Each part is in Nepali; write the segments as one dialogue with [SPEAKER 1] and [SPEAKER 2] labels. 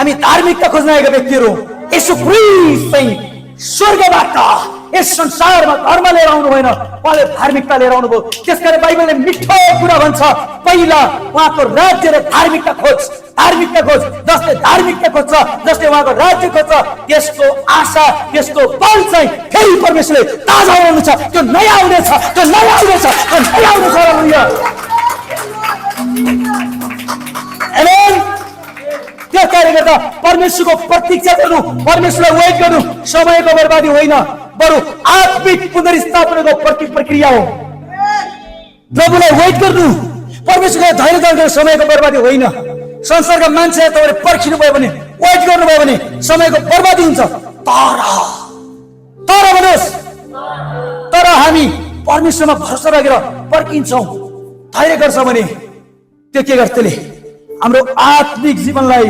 [SPEAKER 1] हामी धार्मिकता खोज्न आएका व्यक्तिहरू येशू ख्रीष्ट चाहिँ स्वर्गबाट यस संसारमा धर्म लिएर आउनु भएन, उहाँले धार्मिकता लिएर आउनुभयो। त्यसकारण बाइबलले मिठो कुरा भन्छ, पहिला उहाँको राज्य र धार्मिकता खोज, धार्मिकता खोज। जसले धार्मिकता खोज्छ, जसले उहाँको राज्य खोज्छ, त्यसको आशा, त्यसको बल चाहिँ फेरि परमेश्वरले ताजा बनाउनु छ। त्यो नयाँ आउनेछ, त्यो नयाँ आउनेछ, त्यो नयाँ आउनेछ। हालेलुया, आमेन। त्यो कारणले गर्दा परमेश्वरको प्रतीक्षा गर्नु, परमेश्वरलाई वेट गर्नु समयको बर्बादी होइन, बरु आत्मिक पुनर्स्थापनाको प्रक्रिया हो। प्रभुलाई वेट गर्नु, परमेश्वरलाई धैर्य गर्नु समयको बर्बादी होइन। संसारका मान्छे तपाईँले पर्खिनु भयो भने, वेट गर्नुभयो भने समयको बर्बादी हुन्छ। तर भन्नुहोस्, तर हामी परमेश्वरमा भरोसा राखेर पर्खिन्छौँ, धैर्य गर्छ भने त्यो के गर्छ? त्यसले हाम्रो आत्मिक जीवनलाई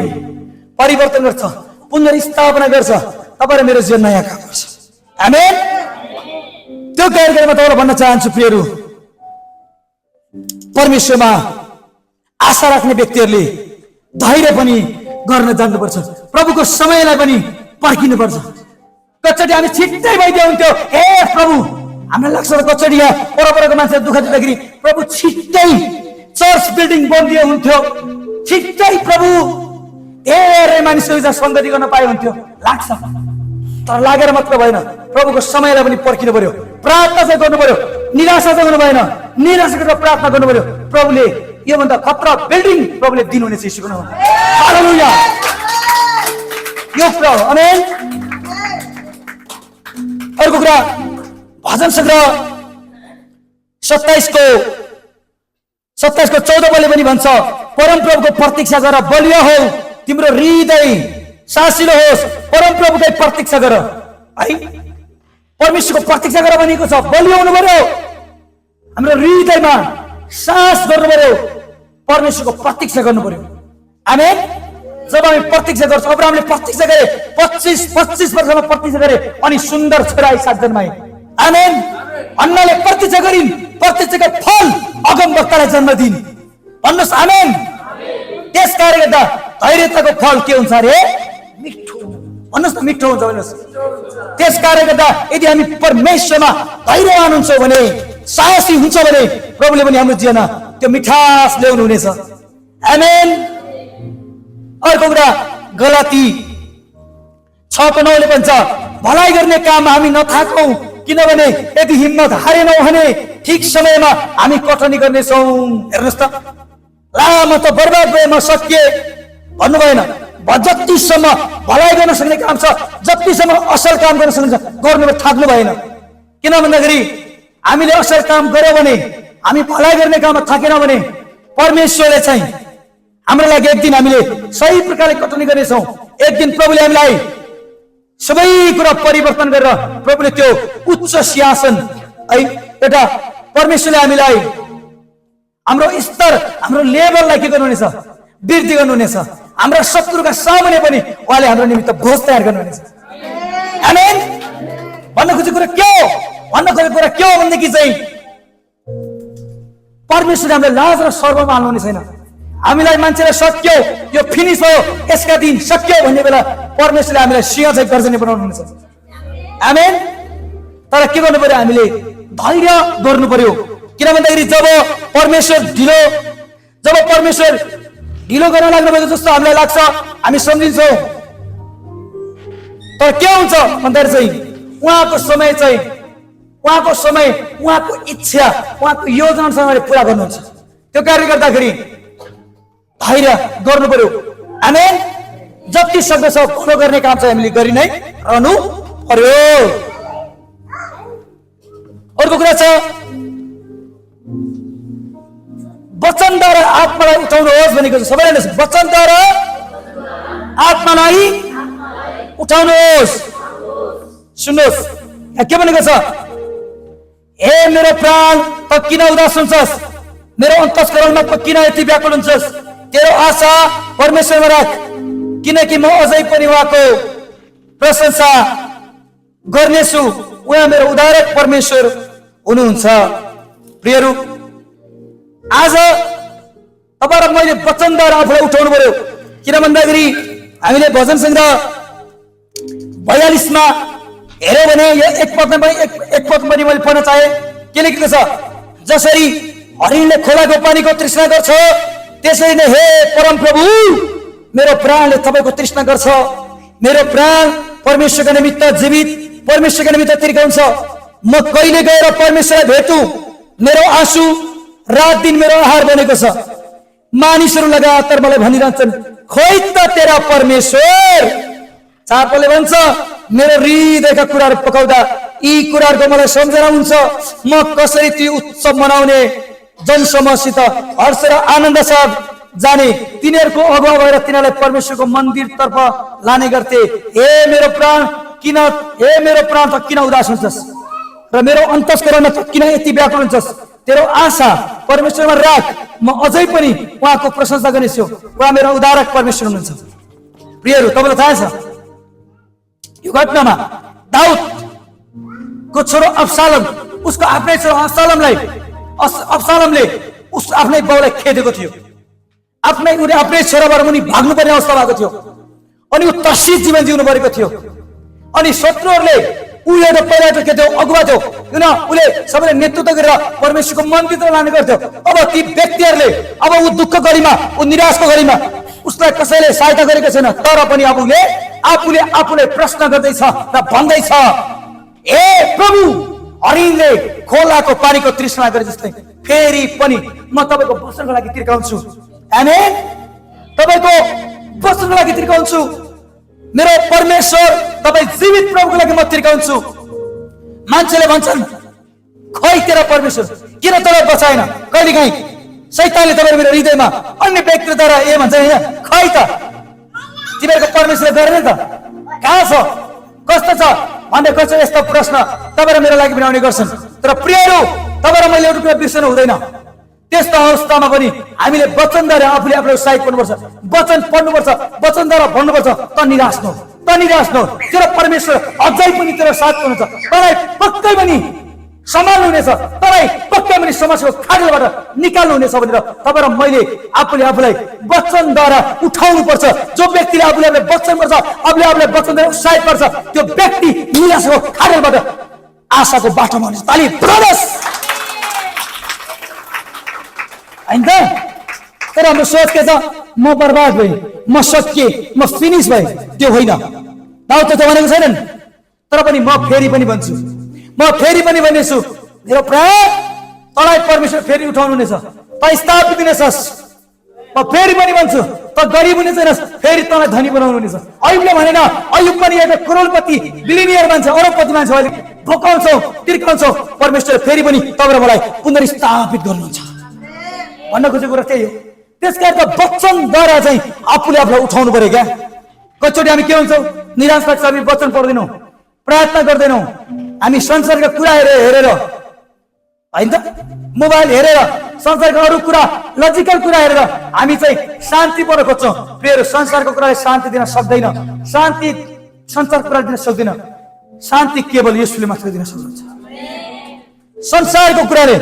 [SPEAKER 1] परिवर्तन गर्छ, पुनर्स्थापना गर्छ। तपाईँ र मेरो जीवन नयाँ काम गर्छ। आमेन। त्यो कार्यक्रममा तपाईँलाई भन्न चाहन्छु प्रियहरू, परमेश्वरमा आशा राख्ने व्यक्तिहरूले धैर्य पनि गर्न जान्नुपर्छ, प्रभुको समयलाई पनि पर्खिनुपर्छ। कचोटि हामी छिट्टै भइदियो हुन्थ्यो, हे प्रभु हामीलाई लाग्छ कचोटि यहाँ परपरको मान्छे दुःख दिँदाखेरि प्रभु छिट्टै चर्च बिल्डिङ बनिदियो हुन्थ्यो, छिट्टै प्रभु धेरै मानिसहरू सङ्गति गर्न पाए हुन्थ्यो लाग्छ। तर लागेर मात्र भएन, प्रभुको समयलाई पनि पर्खिनु पर्यो, प्रार्थना चाहिँ गर्नु पर्यो, निराशा चाहिँ गर्नु भएन, निराशा गरेर प्रार्थना गर्नु पर्यो। प्रभुले योभन्दा खतरा बिल्डिङ प्रभुले दिनुहुनेछ यीशुको नाममा। हालेलुया, यो कुरा हो। आमेन। अर्को कुरा, भजन सङ्ग्रह 27 को 14 पनि भन्छ, परमप्रभुको प्रतीक्षा गर, बलियो हो तिम्रो हृदय, सासिलो होस्, परमप्रभुकै प्रतीक्षा गर। है, परमेश्वरको प्रतीक्षा गर भनेको छ, बलियो हुनु पर्यो, हाम्रो हृदयमा सास गर्नु पर्यो, परमेश्वरको प्रतीक्षा गर्नु पर्यो। आमेन। जब हामी प्रतीक्षा गर्छौँ, अब्राहमले प्रतीक्षा गरे, 25 वर्षमा प्रतीक्षा गरे अनि सुन्दर छोरा इसाक जन्माए। आमेन। अन्नाले प्रतीक्षा गरिन्, प्रतीक्षाको फल अगमवक्तालाई जन्म दिइन्। भन्नुहोस् आमेन। त्यस कारणले गर्दा धैर्यताको फल के हुन्छ अरे? मिठो। भन्नुहोस् न, मिठो हुन्छ भन्नुहोस्। त्यस कारणले गर्दा यदि हामी परमेश्वरमा धैर्यवान हुन्छौँ भने, साहसी हुन्छ भने, प्रभुले पनि हाम्रो जीवनमा त्यो मिठास ल्याउनु हुनेछ। आमेन। अर्को कुरा, गलाती 6:9 भन्छ, भलाइ गर्ने काम हामी नथाकौँ, किनभने यदि हिम्मत हारेनौँ भने ठिक समयमा हामी कटनी गर्नेछौँ। हेर्नुहोस् त, ला म त बर्बाद भए, म सकिए भन्नु भएन। जतिसम्म भलाइ गर्न सक्ने काम छ, जतिसम्म असल काम गर्न सक्ने गर्नु थाक्नु भएन। किन भन्दाखेरि हामीले असल काम गर्यौँ भने, हामी भलाइ गर्ने काममा थाकेनौँ भने परमेश्वरले चाहिँ हाम्रो लागि एक दिन हामीले सही प्रकारले कटनी गर्नेछौँ। एक दिन प्रभुले हामीलाई सबै कुरा परिवर्तन गरेर, प्रभुले त्यो उच्च सिंहासन है, एउटा परमेश्वरले हामीलाई हाम्रो स्तर, हाम्रो लेभललाई के गर्नुहुनेछ? वृद्धि गर्नुहुनेछ। हाम्रा शत्रुका सामुन्ने पनि उहाँले हाम्रो निमित्त भोज तयार गर्नुहुनेछ। आमेन। भन्न खोजेको कुरा के हो? भन्न खोजेको कुरा के हो भनेदेखि चाहिँ परमेश्वरले हामीलाई लाज र सर्वमा हाल्नुहुने छैन। हामीलाई मान्छेलाई सक्यो, यो फिनिस हो, यसका दिन सक्यो भन्ने बेला परमेश्वरले हामीलाई सिंह चाहिँ गर्जने बनाउनुहुन्छ। आमेन। तर के गर्नु पर्यो? हामीले धैर्य गर्नु पर्यो। किन भन्दाखेरि जब परमेश्वर ढिलो गर्न लाग्नु भएको जस्तो हामीलाई लाग्छ, हामी सम्झिन्छौँ। तर के हुन्छ भन्दाखेरि चाहिँ उहाँको समय, उहाँको इच्छा, उहाँको योजनासँग पुरा गर्नुहुन्छ। त्यो कारणले गर्दाखेरि धैर्य गर्नु पर्यो। आमेन। जति सक्दछ फलो गर्ने काम चाहिँ हामीले गरि नै रहनु पर्यो। अर्को कुरा छ, वचनद्वारा आत्मालाई उठाउनुहोस् भनेको छ। सबैले वचनद्वारा आत्मालाई उठाउनुहोस्। सुन्नुहोस्, के भनेको छ? हे मेरो प्राण, त किन उदास हुन्छस्? मेरो अन्तस्करणमा त किन यति व्याकुल हुन्छस्? तेरो आशा परमेश्वरमा राख, किनकि म अझै पनि उहाँको प्रशंसा गर्नेछु। उहाँ मेरो उद्धारक परमेश्वर हुनुहुन्छ। प्रियहरू, आज तपाईहरु मैले वचनद्वारा आफूलाई उठाउनु पर्यो। किन भन्दाखेरि हामीले भजन सङ्ग्रह 42 मा हेर्यो भने यो एक पदमा पनि मैले पढ्न चाहे के लेखेको छ, जसरी हरिणले खोलाको पानीको तृष्णा गर्छ त्यसरी नै हे परम प्रभु मेरो प्राणले तपाईको तृष्णा गर्छ। मेरो प्राण परमेश्वरका निमित्त जीवित, परमेश्वरका निमित्त तिर्खाउँछ। म कहिले गएर परमेश्वरलाई भेटु? मेरो आँसु रात दिन मेरो आहार बनेको छ। मानिसहरू लगातार मलाई भनिरहन्छन्, खोइ त तेरा परमेश्वर। चापले भन्छ, मेरो हृदयका कुराहरू पकाउँदा यी कुराहरूको मलाई सम्झना हुन्छ। म कसरी ती उत्सव मनाउने जनसमूहसित हर्ष र आनन्द साथ जाने, तिनीहरूको अगुवा भएर तिनीहरूलाई परमेश्वरको मन्दिरतर्फ लाने गर्थे। हे मेरो प्राण त किन उदास हुन्छस् र मेरो अन्तस्करण त किन यति व्याकुल हुन्छस्? तेरो आशा परमेश्वरमा राख, म अझै पनि उहाँको प्रशंसा गर्नेछु। उहाँ मेरो उद्धारक परमेश्वर हुनुहुन्छ। प्रियहरू, तपाईँलाई थाहा छ यो घटनामा दाउदको छोरो अब्सालोम, उसको आफ्नै छोरो अब्सालोमले उस आफ्नै बाउलाई खेदेको थियो। आफ्नै छोराबाट मुनि भाग्नुपर्ने अवस्था भएको थियो अनि ऊ तर्सित जीवन जिउनु परेको थियो। अनि शत्रुहरूले ऊ एउटा पहिला के थियो, अगुवा थियो, किन उसले सबैले नेतृत्व गरेर परमेश्वरको मन्दिरतिर लाने गर्थ्यो। अब ती व्यक्तिहरूले अब ऊ दुःख घडीमा, ऊ निराशको घडीमा उसलाई कसैले सहायता गरेको छैन। तर पनि अब आफूले प्रश्न गर्दैछ र भन्दैछ, हे प्रभु, हरिणले खोलाको पानीको तृष्णा गरे जस्तै फेरि पनि म तपाईँको वचनको लागि तिर्खाउँछु। आमेन। तपाईँको वचनको लागि तिर्खाउँछु। मेरो परमेश्वर, तपाईँ जीवित प्रभुको लागि म तिर्खाउँछु। मान्छेले भन्छन्, खोइ तेरा परमेश्वर किन तपाईँ बचाएन? कहिलेकाहीँ शैतानले तपाईँ मेरो हृदयमा अन्य व्यक्तिद्वारा ए भन्छ, खै त तिमीहरूको परमेश्वरले गरेन त, कहाँ छ, कस्तो छ भन्ने कस्तो यस्तो प्रश्न तपाईँ र मेरो लागि पनि आउने गर्छन्। तर प्रियहरू, तपाईँ र मैले एउटा कुरा बिर्सनु हुँदैन। त्यस्तो अवस्थामा पनि हामीले वचनद्वारा आफूले उत्साहित गर्नुपर्छ, वचन पढ्नुपर्छ, वचनद्वारा भन्नुपर्छ, त निराश नहो। तेरो परमेश्वर अझै पनि तेरो साथ हुनुहुन्छ। तपाईँ पक्कै पनि सम्हाल्नुहुनेछ, तपाईँ पक्कै पनि समस्याको खाडलबाट निकाल्नुहुनेछ भनेर तपाईँ र मैले आफूलाई वचनद्वारा उठाउनु पर्छ। जो व्यक्तिले आफूले वचन पर्छ, आफूले वचनद्वारा उत्साहित पर्छ, त्यो व्यक्ति निराशाको खाडलबाट आशाको बाटोमा हुनेछ। ताली बजाउनुहोस्। हैन त? तर हाम्रो सोच के छ, म बर्बाद भएँ, म सकिएँ, म फिनिस भएँ। त्यो होइन। दाउद त भनेको छैनन्। तर पनि म फेरि पनि भन्छु, म फेरि पनि भन्नेछु, मेरो प्राण तँलाई परमेश्वर फेरि उठाउनु हुनेछ, त स्थापित हुनेछस्। म फेरि पनि भन्छु, त गरिब हुने छैनस्, फेरि तँलाई धनी बनाउनु हुनेछ। अयुबले भनेन, अयुब पनि एउटा करोडपति बिलिनियर मान्छे, अरबपति मान्छे, अहिले भोकाउँछौ, तिर्खाउँछौ, परमेश्वर फेरि पनि तपाईँ र मलाई पुनर्स्थापित गर्नुहुन्छ भन्न खोजेको कुरा त्यही हो। त्यसकारण त वचनद्वारा चाहिँ आफूलाई उठाउनु पर्यो क्या। कतिचोटि हामी के हुन्छौँ, निराश लाग्छ, हामी वचन पढ्दैनौँ, प्रार्थना गर्दैनौँ, हामी संसारका कुरा हेरेर होइन त, मोबाइल हेरेर, संसारका अरू कुरा, लजिकल कुरा हेरेर हामी चाहिँ शान्ति पाउन खोज्छौँ। प्रियहरू, संसारको कुराले शान्ति दिन सक्दैन, शान्ति संसारको कुराले दिन सक्दैन। शान्ति केवल येशूले मात्र दिन सक्नुहुन्छ। संसारको कुराले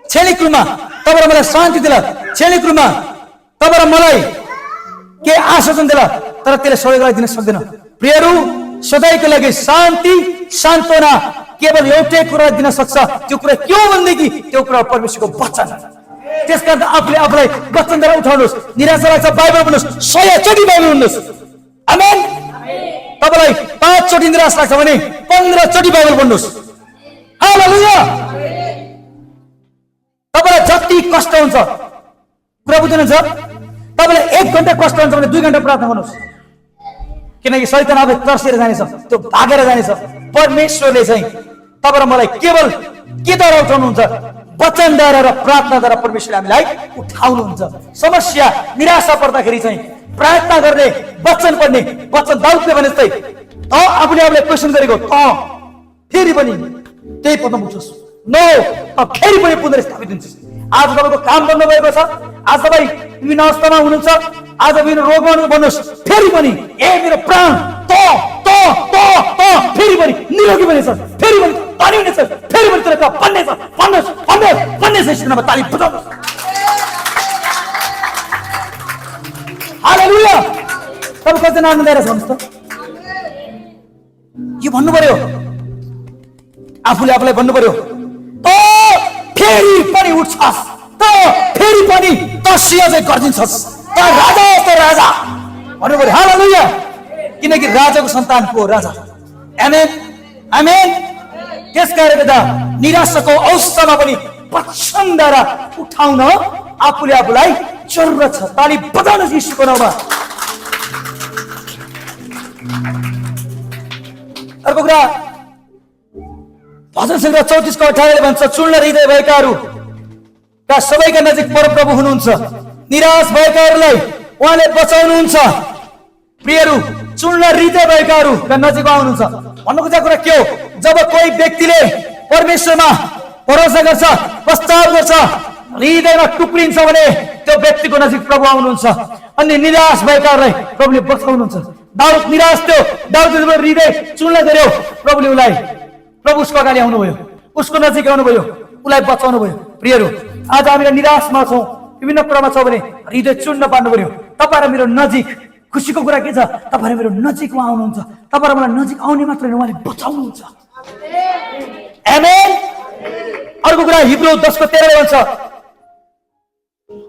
[SPEAKER 1] क्षणिक रूपमा तपाईँ र मलाई शान्ति दिला, क्षणिक रूपमा तपाईँ र मलाई के आश्वासन दिला, तर त्यसले सबैलाई दिन सक्दैन। प्रियहरू, सधैँको लागि शान्ति, सान्त्वना केवल एउटै कुरा दिन सक्छ। त्यो कुरा के हो भनेदेखि त्यो कुरा परमेश्वरको वचन। त्यसकारण आफूलाई वचनद्वारा उठाउनुहोस्। निराशा लाग्छ, बाइबल पढ्नुहोस्, 100 चोटि बाइबल पढ्नुहोस्। आमेन। तपाईँलाई 5 चोटि निराश लाग्छ भने 15 चोटि बाइबल पढ्नुहोस्। हालेलुया। तपाईँलाई जति कष्ट हुन्छ, कुरा बुझ्नुहुन्छ, तपाईँलाई 1 घण्टा कष्ट हुन्छ भने 2 घण्टा प्रार्थना गर्नुहोस्। किनकि शैतान अब तर्सेर जानेछ, त्यो भागेर जानेछ। परमेश्वरले चाहिँ तपाईँ र मलाई केवल केद्वारा उठाउनुहुन्छ? वचनद्वारा र प्रार्थनाद्वारा परमेश्वरले हामीलाई उठाउनुहुन्छ। समस्या, निराशा पर्दाखेरि चाहिँ प्रार्थना गर्ने, वचन पढ्ने, वचन दाउदले भने जस्तै त आफूले क्वेसन गरेको त फेरि पनि त्यही पदमा पुग्छस्, नो त फेरि पनि पुनर्स्थापित हुन्छस्। आज तपाईँको काम बन्द भएको छ, आज तपाईँ विभिन्न अवस्थामा हुनुहुन्छ, आज विभिन्न रोगमा भन्नुहोस्, फेरि पनि ए मेरो प्राण त फेरि पनि निरोगी बनेछ, फेरि पनि धनी हुनेछ, फेरि पनि तेरो बन्नेछ, भन्नुहोस् स्थितिमा ताली बजाउनुहोस्। हालेलुया। तपाईँ कतिजना आनन्द आइरहेछ भन्नुहोस् त? यो भन्नु पर्यो, आफूले आफूलाई भन्नु पर्यो, त फेरि पनि उठ्छस्, त फेरि पनि तसिया चाहिँ गर्दिन्छस्, त राजा त राजा भन्नु पर्यो। हालेलुया। किनकि राजाको सन्तान को राजा। आमेन आमेन। त्यसकारणले गर्दा निराशाको अवस्थामा पनि वचनद्वारा उठाउन आफूले आफूलाई जरुरत छ। ताली बजाउनुहोस् यीशुको नाममा। अर्को कुरा भजन सङ्ग्रह 34:18 भन्छ, चूर्ण हृदय भएकाहरू का सबैका नजिक परमप्रभु हुनुहुन्छ, निराश भएकाहरूलाई उहाँले बचाउनुहुन्छ। प्रियहरू, चूर्ण हृदय भएकाहरूका नजिक आउनुहुन्छ भन्नु खोजेको कुरा के हो? जब कोही व्यक्तिले परमेश्वरमा भरोसा गर्छ, पश्चाताप गर्छ, हृदयमा टुक्रिन्छ भने त्यो व्यक्तिको नजिक प्रभु आउनुहुन्छ। अनि निराश भएकाहरूलाई प्रभुले बचाउनुहुन्छ। दाउद निराश थियो, दाउदले हृदय चूर्ण गर्यो, प्रभुले उसलाई प्रभु उसको अगाडि आउनुभयो, उसको नजिक आउनुभयो, उसलाई बचाउनु भयो। प्रियहरू, आज हामीलाई निराशमा छौँ, विभिन्न कुरामा छौँ भने हृदय चूर्ण पार्नु पर्यो। तपाईँ र मेरो नजिक खुसीको कुरा के छ? तपाईँ मेरो नजिक उहाँ आउनुहुन्छ। तपाईँ र मलाई नजिक आउने मात्र उहाँले बचाउनुहुन्छ। आमेन। अर्को कुरा हिब्रू 10:13 भन्छ,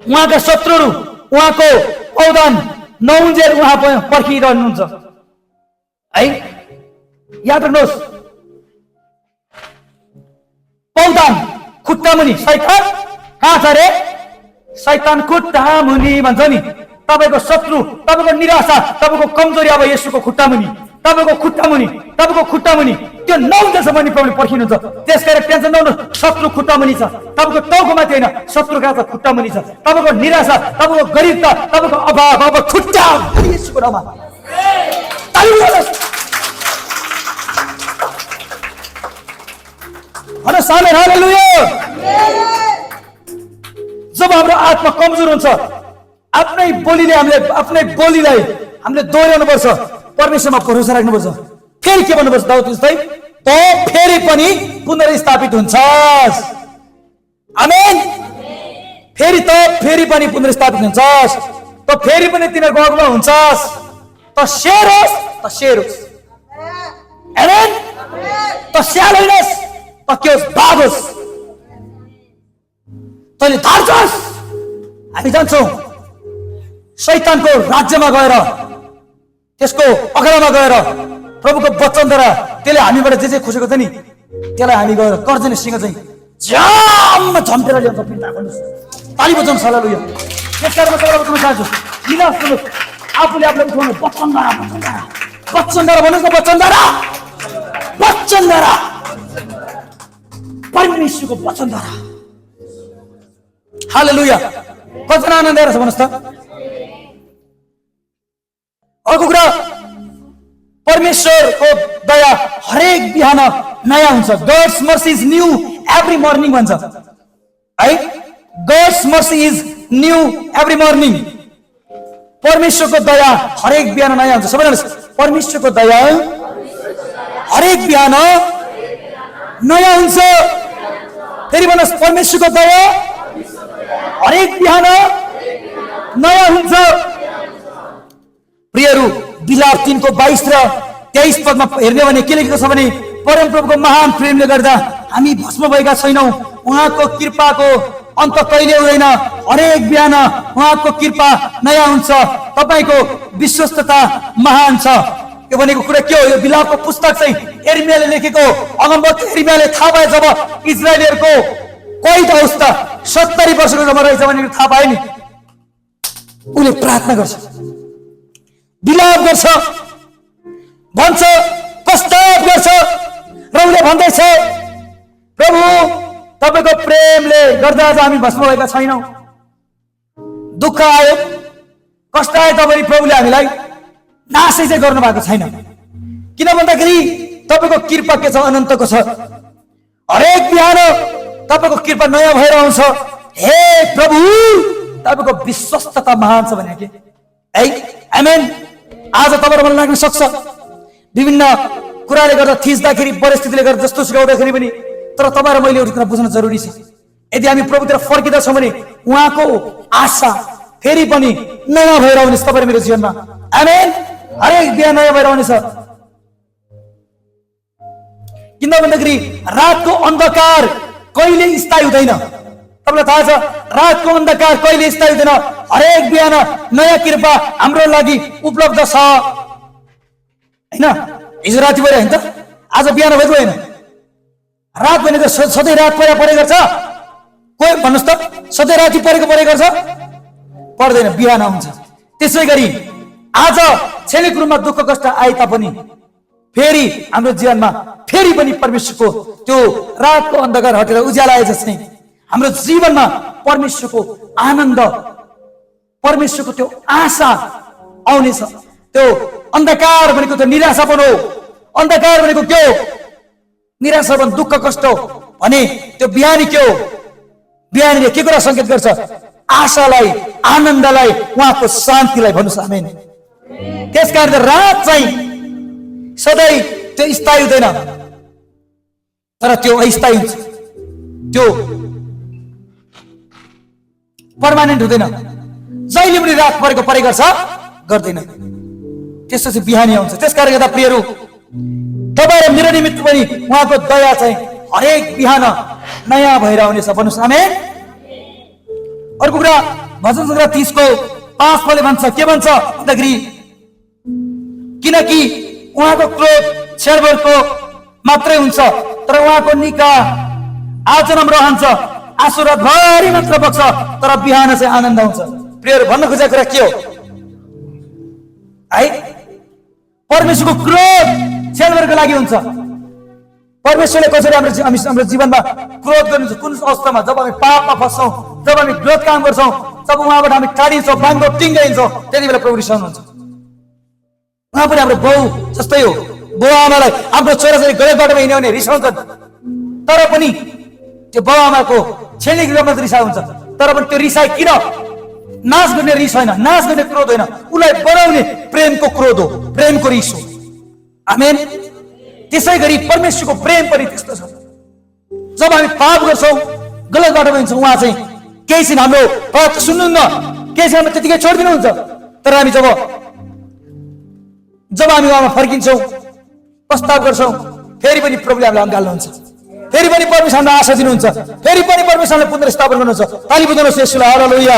[SPEAKER 1] उहाँका शत्रुहरू उहाँको औदान नहुन्जेल उहाँ पर्खिरहनुहुन्छ है। याद राख्नुहोस्, पौदान खुट्टा मुनि, शैतान कहाँ छ रे? शैतान खुट्टा मुनि भन्छ नि। तपाईको शत्रु, तपाईको निराशा, तपाईको कमजोरी अब येशूको खुट्टा मुनि, तपाईको खुट्टा मुनि, तपाईको खुट्टा मुनि त्यो नहुँदैसम्म नि प्रभुले पर्खिनुहुन्छ। त्यसकारण टेन्सन नहुनु, शत्रु खुट्टा मुनि छ। तपाईको टाउको माथि होइन, शत्रु कहाँ छ? खुट्टा मुनि छ। तपाईको निराशा, तपाईको गरिबता, तपाईको अभाव अब खुट्टा येशूको नाममा। ताली बजाउनुहोस्। भन्नुहोस् आमेन। हालेलुया। जब हाम्रो आत्मा कमजोर हुन्छ, आफ्नै बोलीलाई हामीले दोहोऱ्याउनु पर्छ, परमेश्वरमा भरोसा राख्नुपर्छ। फेरि के भन्नुपर्छ? दाउद जस्तै, त फेरि पनि पुनर्स्थापित हुन्छस्। आमेन। फेरि त फेरि पनि पुनर्स्थापित हुन्छस्, त फेरि पनि तिनीहरूको अगुवा हुन्छस्, त शेर होस्, त शेर होस्। आमेन। त स्याल होइनस्, त के होस्? बाघ होस्। तैँले धार्छस्। हामी जान्छौँ शैतानको राज्यमा गएर, त्यसको अगाडिमा गएर प्रभुको वचनद्वारा त्यसले हामीबाट जे खोजेको छ नि, त्यसलाई हामी गएर कर्जनीसँग चाहिँ झ्याम झम्टेर ल्याउँछ। पिता भन्नुहोस्, ताली बजाउनुहोस्। हालेलुया। त्यसकारण म तपाईँलाई बताउन चाहन्छु, निराश हुनुहोस्, आफूले आफूलाई उठाउनु वचनद्वारा, वचनद्वारा भन्नुहोस् न, वचनद्वारा, वचनद्वारा, परमेश्वरको वचनद्वारा। हालेलुया। कतिजना आनन्द आइरहेछ भन्नुहोस् त? अर्को कुरा, परमेश्वरको दया हरेक बिहान नयाँ हुन्छ। God's mercy is new every morning भन्छ है। God's mercy is new every morning. परमेश्वरको दया हरेक बिहान नयाँ हुन्छ। सबैजना परमेश्वरको दया हरेक बिहान नयाँ हुन्छ। फेरि भन्नुहोस्, परमेश्वरको दया हरेक बिहान नयाँ हुन्छ। प्रियहरू, बिलाप 3:22 र 23 पदमा हेर्ने भने के लेखेको छ भने, परमप्रभुको महान प्रेमले गर्दा हामी भस्म भएका छैनौँ, उहाँको कृपाको अन्त कहिले हुँदैन, हरेक बिहान उहाँको कृपा नयाँ हुन्छ। तपाईँको विश्वस्तता महान छ। यो भनेको कुरा के हो? यो बिलापको पुस्तक चाहिँ यिर्मयाले लेखेको। अगमवक्ता यिर्मयाले थाहा पाए जब इजरायलीहरूको कैद अवस्था 70 वर्षको जब रहेछ भने थाहा पायो नि, उसले प्रार्थना गर्छ, बिलाप गर्छ, भन्छ, पश्चाताप गर्छ र उसले भन्दैछ, प्रभु तपाईको प्रेमले गर्दा आज हामी भस्म भएका छैनौँ। दुःख आयो, कष्ट आयो तपाईँ प्रभुले हामीलाई नासै चाहिँ गर्नु भएको छैन। किन भन्दाखेरि तपाईको कृपा के छ? अनन्तको छ। हरेक बिहान तपाईको कृपा नयाँ भएर आउँछ। हे प्रभु, तपाईको विश्वस्तता महान छ भने के है। आमेन। आज तपाईलाई मलाई लाग्न सक्छ विभिन्न कुराले गर्दा, थिच्दाखेरि, परिस्थितिले गर्दा, जस्तो सिकाउँदाखेरि पनि, तर तपाईँ र मैले एउटा कुरा बुझ्न जरुरी छ। यदि हामी प्रभुतिर फर्किँदा छौँ भने उहाँको आशा फेरि पनि नयाँ भएर आउनेछ तपाईँ र मेरो जीवनमा। आमेन। हरेक बिहान नयाँ भएर आउनेछ। किन भन्दाखेरि रातको अन्धकार कहिले स्थायी हुँदैन। तपाईलाई थाहा छ रातको अन्धकार कहिले स्थायी हुँदैन। हरेक बिहान नयाँ कृपा हाम्रो लागि उपलब्ध छ हैन। हिजो राति पऱ्यो हैन त, आज बिहान भएको होइन। रात भनेको सधैँ रात परेको छ? कोही भन्नुहोस् त, सधैँ राति परेको छ? पर्दैन, बिहान आउँछ। त्यसै गरी आज क्षणिक रूपमा दुःख कष्ट आए तापनि फेरि हाम्रो जीवनमा फेरि पनि परमेश्वरको त्यो रातको अन्धकार हटेर उज्यालो आए जस्तै हाम्रो जीवनमा परमेश्वरको आनन्द, परमेश्वरको त्यो आशा आउनेछ। त्यो अन्धकार भनेको त निराशापन हो। अन्धकार भनेको के हो? निराशापन, दुःख कष्ट हो भने त्यो बिहानी के हो? बिहानीले के कुरा संकेत गर्छ? आशालाई, आनन्दलाई, उहाँको शान्तिलाई। भन्नुहोस् आमेन। त्यसकारण रात चाहिँ सधैँ त्यो स्थायी हुँदैन, तर त्यो अस्थायी हुन्छ, त्यो पर्मानेन्ट हुँदैन। जहिले पनि रात परेको छ गर्दैन, त्यस्तो चाहिँ बिहानी आउँछ। त्यसकारण गर्दा प्रियहरू, तपाईँ र मेरो निमित्त पनि उहाँको दया चाहिँ हरेक बिहान नयाँ भएर आउनेछ। भन्नुहोस् आमेन। अर्को कुरा भजन सङ्ग्रह 30 को 5 पदले भन्छ, के भन्छ भन्दाखेरि किनकि उहाँको क्रोध क्षणभरको मात्रै हुन्छ, तर उहाँको निगाह आजन्म रहन्छ। आँसु रातभरि मात्र बग्छ, तर बिहान चाहिँ आनन्द आउँछ। प्रियहरू, भन्न खोजेको कुरा के हो है? परमेश्वरको क्रोध क्षणभरको लागि हुन्छ। परमेश्वरले कसरी हाम्रो जीवनमा क्रोध गर्नुहुन्छ? कुन अवस्थामा? जब हामी पापमा फस्छौँ, जब हामी गलत काम गर्छौँ, जब उहाँबाट हामी टाढिन्छौँ, बाङ्गो टिङ्गाइन्छौँ, त्यति बेला प्रभु रिसाउनुहुन्छ। उहाँ पनि हाम्रो बाउ जस्तै हो। बाउ आमालाई आफ्नो छोराछोरी गलत बाटोमा हिँड्यो भने रिसाउँछन्, तर पनि त्यो बाउ आमाको क्षणिक रूपमा रिसाइ हुन्छ। तर पनि त्यो रिसाइ किन? नाश गर्ने रिस होइन, नाश गर्ने क्रोध होइन, उसलाई बनाउने प्रेमको क्रोध हो, प्रेमको रिस हो। आमेन। त्यसै गरी परमेश्वरको प्रेम पनि त्यस्तो छ। जब हामी पाप गर्छौँ, गलत बाटोमा हिँड्छौँ, उहाँ चाहिँ केही छैन, हाम्रो बात सुन्नुहुन्न, केही छैन, त्यतिकै छोडिदिनुहुन्छ। तर हामी जब हामी उहाँमा फर्किन्छौँ, प्रस्ताव गर्छौँ, फेरि पनि प्रभुले हामीलाई अँगाल्नुहुन्छ, फेरि पनि परमेश्वरले आशा दिनुहुन्छ, फेरि पनि परमेश्वरले पुनर्स्थापन गर्नुहुन्छ। ताली बजाउनुहोस् यसलाई, हालेलुया।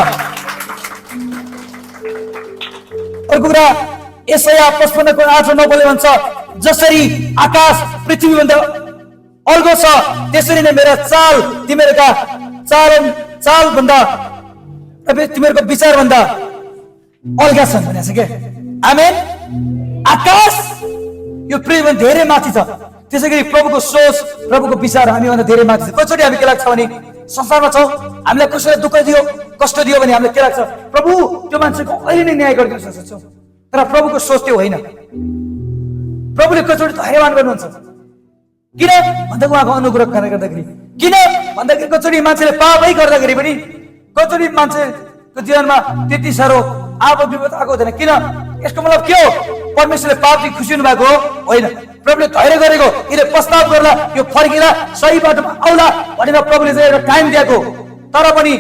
[SPEAKER 1] अर्को कुरा यशाया 55 को 8 र 9 पदले भन्छ, जसरी आकाश पृथ्वीभन्दा अल्गो छ, त्यसरी नै मेरा चाल तिमीहरूका चाल भन्दा, तिमीहरूको विचार भन्दा अल्गा छन् भनेको छ के? आमेन। आकाश यो पृथ्वीभन्दा धेरै माथि छ। त्यसै गरी प्रभुको सोच, प्रभुको विचार हामीभन्दा धेरै माथि छ। कतिचोटि हामी के लाग्छ भने संसारमा छौँ, हामीलाई कसैले दुःख दियो, कष्ट दियो भने हामीलाई के लाग्छ? प्रभु त्यो मान्छेको अहिले नै न्याय गरिदिन सक्छौँ। तर प्रभुको सोच त्यो होइन। प्रभुले कतिचोटि धैर्यवान गर्नुहुन्छ। किन भन्दा उहाँको अनुग्रह कारणले गर्दाखेरि। किन भन्दाखेरि कतिचोटि मान्छेले पापै गर्दाखेरि पनि कतिचोटि मान्छेको जीवनमा त्यति साह्रो आपद विपद आएको हुँदैन। किन? यसको मतलब के हो? परमेश्वरले पापदेखि खुसी हुनु भएको होइन। प्रभुले धैर्य गरेको, यसले प्रस्ताव गर्ला, यो फर्किला, सही बाटोमा आउला भनेर प्रभुले चाहिँ एउटा टाइम दिएको। तर पनि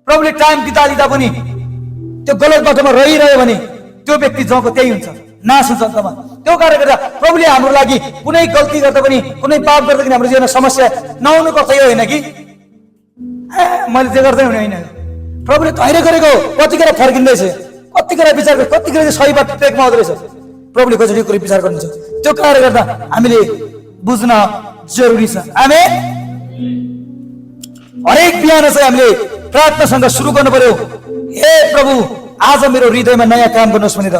[SPEAKER 1] प्रभुले टाइम दिँदा पनि त्यो गलत बाटोमा रहिरह्यो भने त्यो व्यक्ति जको त्यही हुन्छ, नाश हुन्छ अन्तमा। त्यो कारणले गर्दा प्रभुले हाम्रो लागि कुनै गल्ती गर्दा पनि, कुनै पाप गर्दा पनि हाम्रो जीवनमा समस्या नआउनु पर्छ, यो होइन कि मैले जे गर्दै हुने होइन। प्रभुले धैर्य गरेको, कतिखेर फर्किँदैछ, कतिखेर विचार गर्छ, कतिखेर सही बाटो ट्रेकमा आउँदो रहेछ, प्रभुले कसरी कुरो विचार गर्नुहुन्छ। त्यो कारणले गर्दा हामीले बुझ्न जरुरी छ। आमेन। हरेक बिहान चाहिँ हामीले प्रार्थनासँग सुरु गर्नु पर्यो, हे प्रभु आज मेरो हृदयमा नयाँ काम गर्नुहोस् भनेर।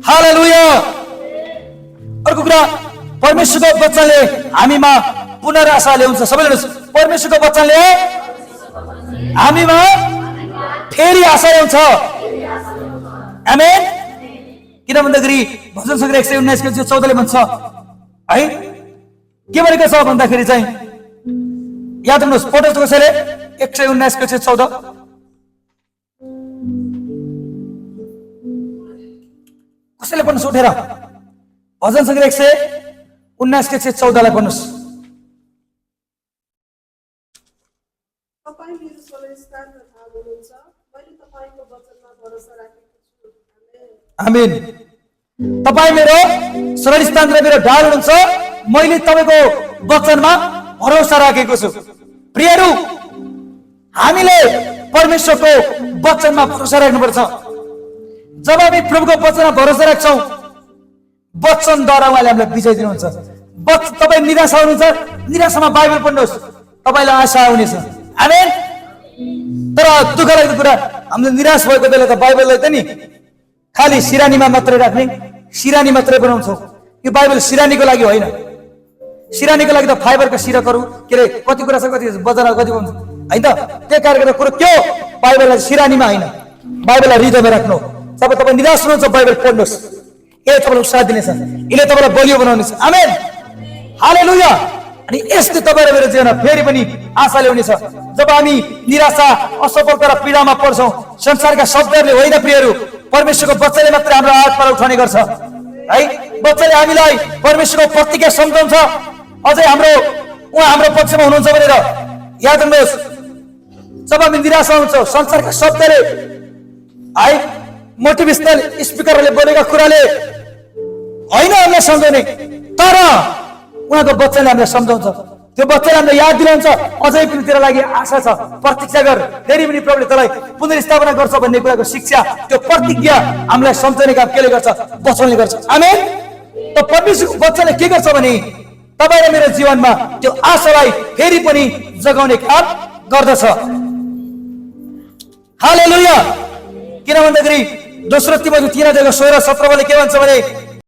[SPEAKER 1] हालेलुया। अर्को कुरा, परमेश्वरको वचनले हामीमा पुनराशा ल्याउँछ। सबैले परमेश्वरको वचनले हामीमा फेरि आशा ल्याउँछ। आमेन। किन भन्दाखेरि भजन सङ्ग्रह 119 को 14ले भन्छ है, के भनेको छ भन्दाखेरि चाहिँ याद गर्नुहोस्, पढ्नुहोस् कसैले 119 को 14। कसैले पढ्नुहोस् उठेर, भजन सङ्ग्रह 119 को 14 लाई पढ्नुहोस्।
[SPEAKER 2] तपाईं मेरो स्वर्गस्थान थाहा हुनुहुन्छ, मैले तपाईको वचनमा भरोसा राखेको छु।
[SPEAKER 1] आमेन। तपाईँ मेरो शरणस्थान र मेरो ढाल हुनुहुन्छ। मैले तपाईँको वचनमा भरोसा राखेको छु। प्रियहरू, हामीले परमेश्वरको वचनमा भरोसा राख्नुपर्छ। जब हामी प्रभुको वचनमा भरोसा राख्छौँ, वचनद्वारा उहाँले हामीलाई विजय दिनुहुन्छ। तपाईँ निराशा हुनुहुन्छ, निराशामा बाइबल पढ्नुहोस्, तपाईँलाई आशा हुनेछ। आमेन। तर दुःख लाग्दो कुरा, हामीले निराश भएको बेला त बाइबललाई त नि खालि सिरानीमा मात्रै राख्ने, सिरानी मात्रै बनाउँछौँ। यो बाइबल सिरानीको लागि होइन। सिरानीको लागि त फाइबरका सिरकहरू के अरे कति कुरा छ, कति बजारमा कति भन्छ होइन त। त्यही कारणले कुरो के हो, बाइबललाई सिरानीमा होइन, बाइबललाई हृदयमा राख्नु। जब तपाईँ निराश हुनुहुन्छ, बाइबल पढ्नुहोस्, यसले तपाईँलाई उत्साह दिनेछ, यसले तपाईँलाई बलियो बनाउनेछ। आमेन, हालेलुया। अनि यसले तपाईँ र मेरो जीवनमा फेरि पनि आशा ल्याउनेछ। जब हामी निराशा, असफलता र पीडामा पर्छौँ, संसारका शब्दहरूले होइन प्रियहरू, परमेश्वरको वचनले मात्रै हाम्रो हात पर उठाउने गर्छ है। वचनले हामीलाई परमेश्वरको प्रतिज्ञा सम्झाउँछ। अझै उहाँ हाम्रो पक्षमा हुनुहुन्छ भनेर याद गर्नुहोस्। जब हामी निराशा हुन्छौँ, संसारका शब्दले है, मोटिभेसनल स्पिकरहरूले बोलेका कुराले होइन हामीलाई सम्झाउने, तर उहाँको वचनले हामीलाई सम्झाउँछ। त्यो वचनले हामीलाई याद दिलाउँछ, अझै पनि तेरो लागि आशा छ, प्रतीक्षा गर, फेरि पनि प्रभुले तँलाई पुनर्स्थापना गर्छ भन्ने कुराको शिक्षा, त्यो प्रतिज्ञा हामीलाई सम्झाउने काम केले गर्छ, वचनले गर्छ। आमेन। त परमेश्वरको वचनले के गर्छ भने तपाईँ र मेरो जीवनमा त्यो आशालाई फेरि पनि जगाउने काम गर्दछ। हालेलुया। किन भन्दाखेरि दोस्रो तिमोथी 3:16-17 के भन्छ भने